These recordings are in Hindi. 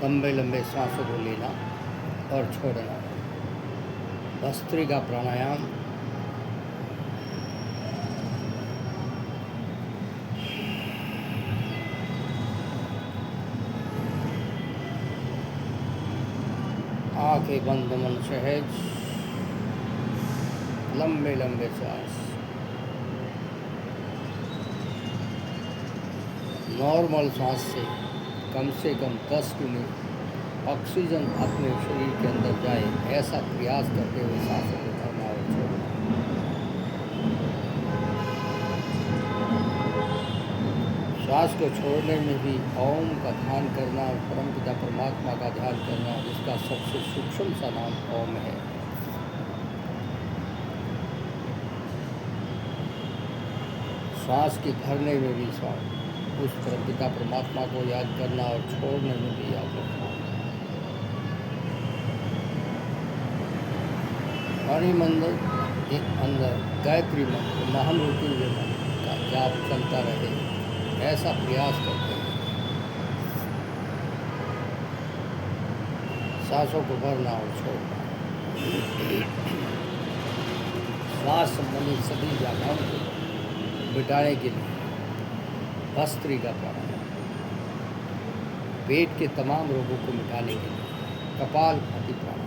लंबे लंबे सांसों को लेना और छोड़ना। भस्त्रिका प्राणायाम। आंखें बंद, मन सहज, लंबे लंबे सांस। नॉर्मल सांस से कम 10 यूनिट ऑक्सीजन अपने शरीर के अंदर जाए, ऐसा प्रयास करते हुए सांसों को भरना और छोड़ना। श्वास को छोड़ने में भी ओम का ध्यान करना और परमपिता परमात्मा का ध्यान करना, जिसका सबसे सूक्ष्म सा नाम ओम है। श्वास के भरने में भी उस परमपिता परमात्मा को याद करना और छोड़ने में भी याद रखना। मणिमंदिर के अंदर गायत्री मंत्र, महामृत्युंजय मंत्र का जाप चलता रहे, ऐसा प्रयास करते हैं। सांसों को भरना और छोड़ना। श्वास संबंधित सभी व्याधाओं को मिटाने के लिए भस्त्रिका प्राणायाम। पेट के तमाम रोगों को मिटाने के लिए कपालभाति प्राणायाम।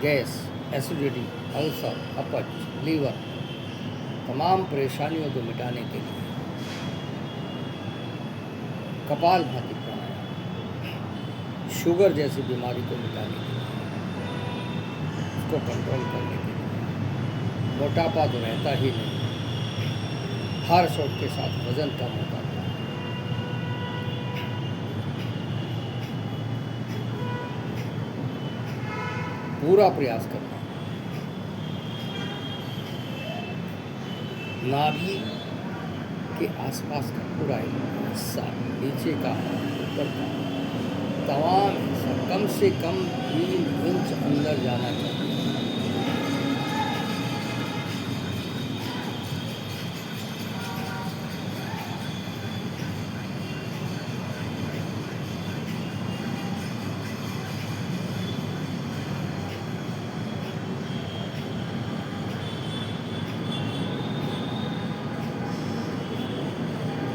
गैस, एसिडिटी, अल्सर, अपच, लीवर, तमाम परेशानियों को मिटाने के लिए कपालभाति प्राणायाम। शुगर जैसी बीमारी को मिटाने के लिए, उसको कंट्रोल करने के लिए। मोटापा तो रहता ही नहीं, हर शौक के साथ वजन कम होता है। पूरा प्रयास करना। नाभि के आसपास का पूरा हिस्सा, नीचे का, ऊपर का, तमाम हिस्सा कम से कम 3 इंच अंदर जाना चाहिए।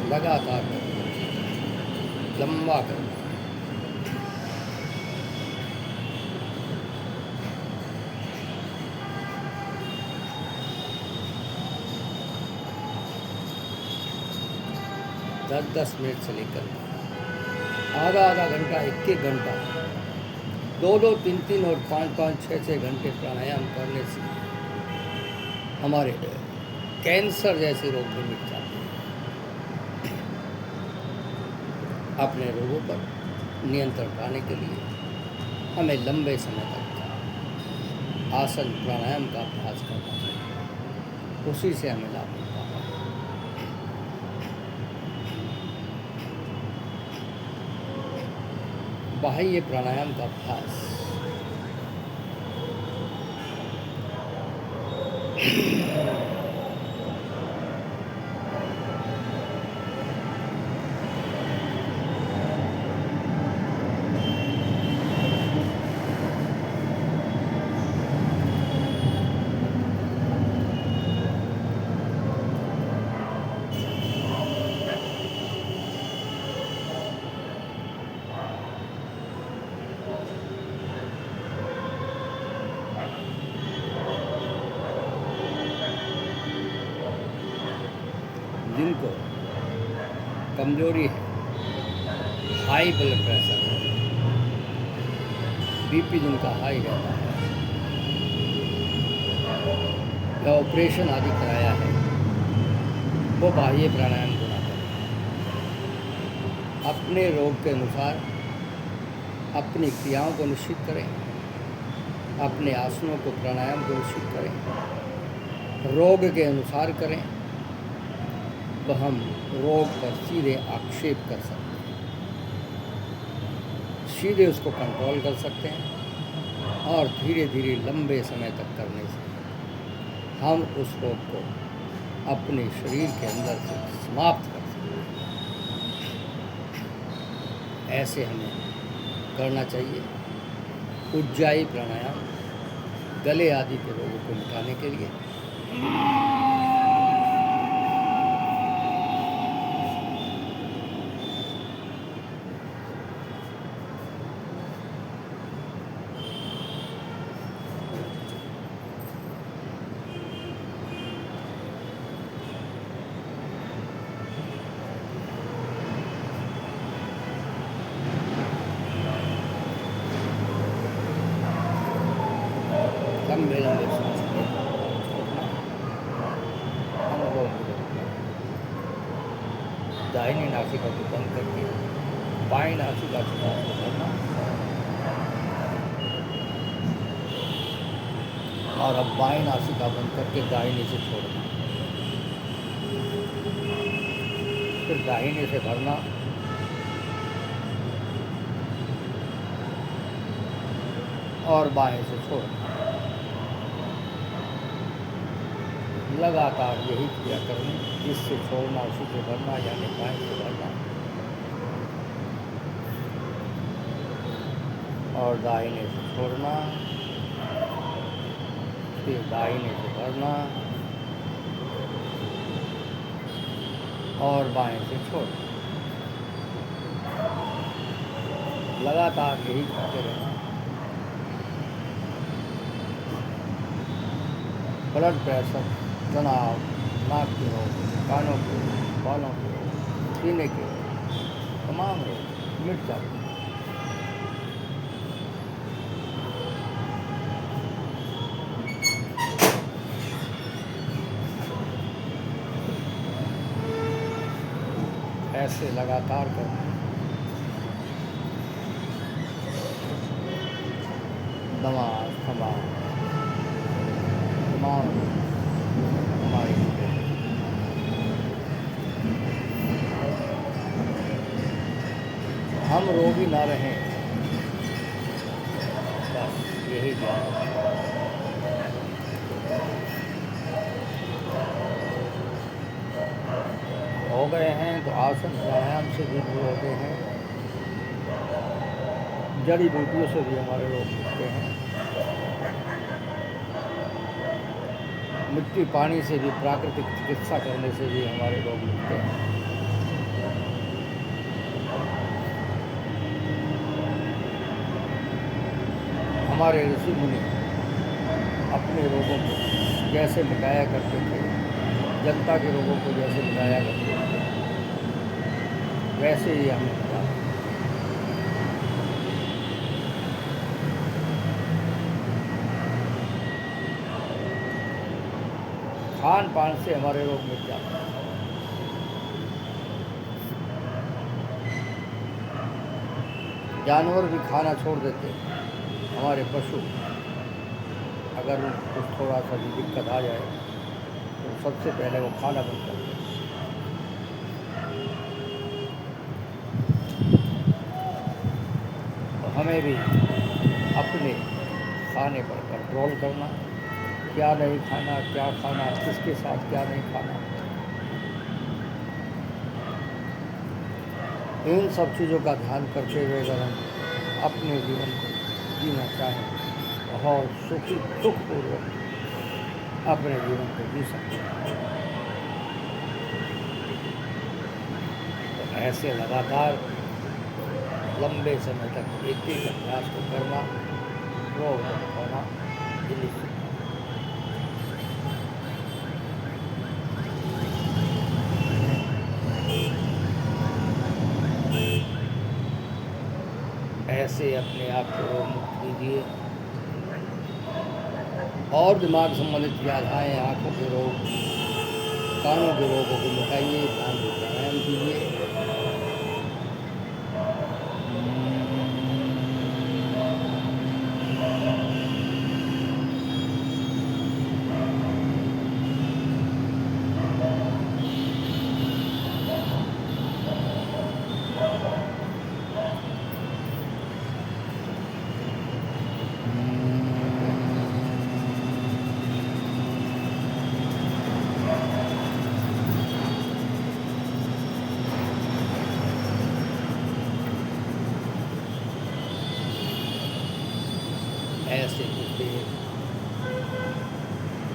लगातार लंबा करना। दस मिनट से लेकर आधा घंटा, 1 घंटा, 2 3 और 5 6 घंटे प्राणायाम करने से हमारे कैंसर जैसे रोग भी मिट जाते हैं। अपने रोगों पर नियंत्रण पाने के लिए हमें लंबे समय तक आसन प्राणायाम का अभ्यास करना चाहिए, उसी से हमें लाभ मिलता है। बाह्य प्राणायाम का अभ्यास जिनको कमजोरी है, हाई ब्लड प्रेशर है, बीपी जिनका हाई रहता है, या ऑपरेशन आदि कराया है, वो बाह्य प्राणायाम को ना करें। अपने रोग के अनुसार अपनी क्रियाओं को निश्चित करें अपने आसनों को प्राणायाम को निश्चित करें, रोग के अनुसार करें, तो हम रोग पर सीधे आक्षेप कर सकते हैं, सीधे उसको कंट्रोल कर सकते हैं और धीरे धीरे लंबे समय तक करने से हम उस रोग को अपने शरीर के अंदर से समाप्त कर सकते हैं। ऐसे हमें करना चाहिए। उज्जाई प्राणायाम गले आदि के रोगों को मिटाने के लिए लंबे लंबे सांस लेना, छोड़ना, अनुलोम विलोम, दाहिनी नासिका को बंद करके बाईं नासिका से सांस को भरना और अब बाईं नासिका बंद करके दाहिनी से छोड़ना, फिर दाहिने से भरना और बाएं से छोड़ना। लगातार यही क्रिया करनी, इससे छोड़ना, उसी से भरना, यानी बाएं से भरना और दाहिने से छोड़ना, फिर दाहिने से भरना और बाएं से छोड़ना। लगातार यही करते रहना। ब्लड प्रेशर, तनाव, नाक के रोग, कानों के रोग, बालों के रोग, सीने के रोग, तमाम रोग मिट जाते हैं। ऐसे लगातार करना। दमाग, तमाम हमारी हम रोगी ना रहें, बस यही ध्यान। हो गए हैं तो आसन प्राणायाम से भी दूर होते हैं, जड़ी बूटियों से भी हमारे रोग मिटते हैं, मिट्टी पानी से भी, प्राकृतिक चिकित्सा करने से भी हमारे रोग मिटते हैं। हमारे ऋषि मुनि अपने रोगों को जैसे मिटाया करते थे, जनता के रोगों को जैसे मिटाया करते थे, वैसे ही हमें मिटा। खान पान से हमारे रोग मिट जाते हैं। जानवर भी खाना छोड़ देते हैं। हमारे पशु अगर उनको थोड़ा सा भी दिक्कत आ जाए तो सबसे पहले वो खाना बंद कर देते हैं। तो हमें भी अपने खाने पर कंट्रोल करना, क्या नहीं खाना, क्या खाना, किसके साथ क्या नहीं खाना, इन सब चीज़ों का ध्यान करते हुए अगर हम अपने जीवन को जीना चाहें और सुखपूर्वक अपने जीवन को जी सकते हैं। तो ऐसे लगातार लंबे समय तक एक ही अभ्यास को करना, रोग होना निश्चित। ऐसे अपने आप को रोग मुक्त कीजिए। और दिमाग संबंधित व्याधाएँ, आँखों के रोग, कानों के रोगों को मिटाइए, ध्यान से प्राणायाम कीजिए।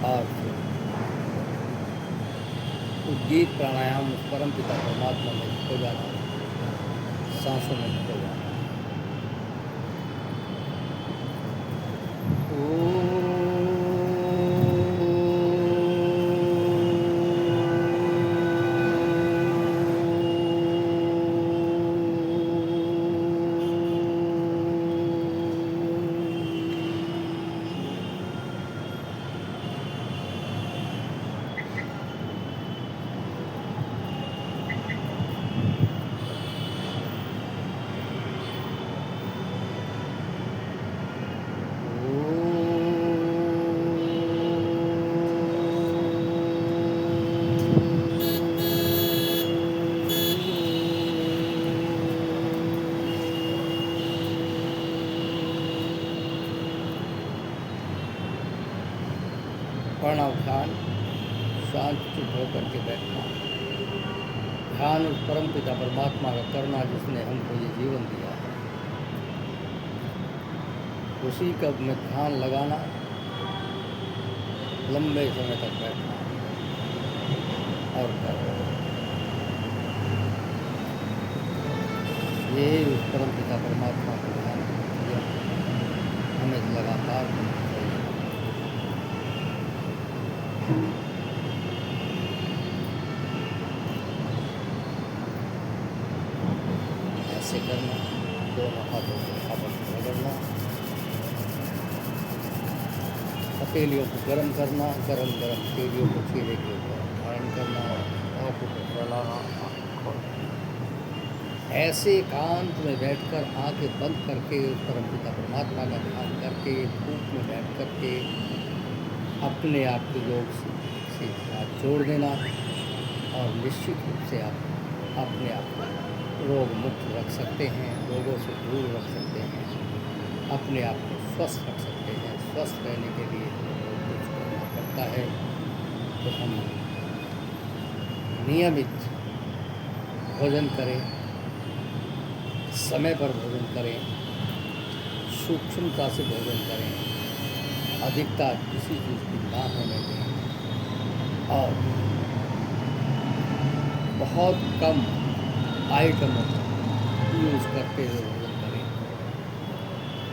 और उद्गीत प्राणायाम उस परम पिता परमात्मा में खो जाना, सांसों में खो जाना। प्रणव ध्यान, शांत चित्त होकर के बैठना। ध्यान उस परम पिता परमात्मा का करना जिसने हमको ये जीवन दिया है, उसी का में ध्यान लगाना, लंबे समय तक बैठना और करना। ये उस परम पिता परमात्मा का ध्यान हमें लगातार करना चाहिए। ऐसे करना, दोनों हाथों से आपस में रगड़ना, हथेलियों को गर्म करना, गरम गरम हथेलियों को चेहरे के ऊपर धारण करना, आँखों को फैलाना, ऐसे एकांत में बैठकर आंखें बंद करके उस परम पिता परमात्मा का ध्यान करके धूप में बैठ करके अपने आप के योग से हाथ जोड़ देना और निश्चित रूप से आप अपने आप को रोग मुक्त रख सकते हैं, रोगों से दूर रख सकते हैं, अपने आप को स्वस्थ रख सकते हैं। स्वस्थ रहने के लिए कुछ करना पड़ता है, तो हम नियमित भोजन करें, समय पर भोजन करें, सूक्ष्मता से भोजन करें, अधिकता किसी चीज़ की ना होने दें और बहुत कम आइटमों को यूज़ करते हुए भोजन करें।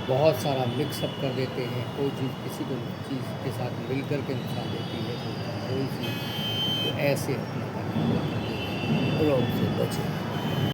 बहुत सारा मिक्सअप कर देते हैं, कोई चीज़ किसी को चीज़ के साथ मिलकर के नुकसान देती है, कोई चीज़, तो ऐसे अपना रोग से बचें।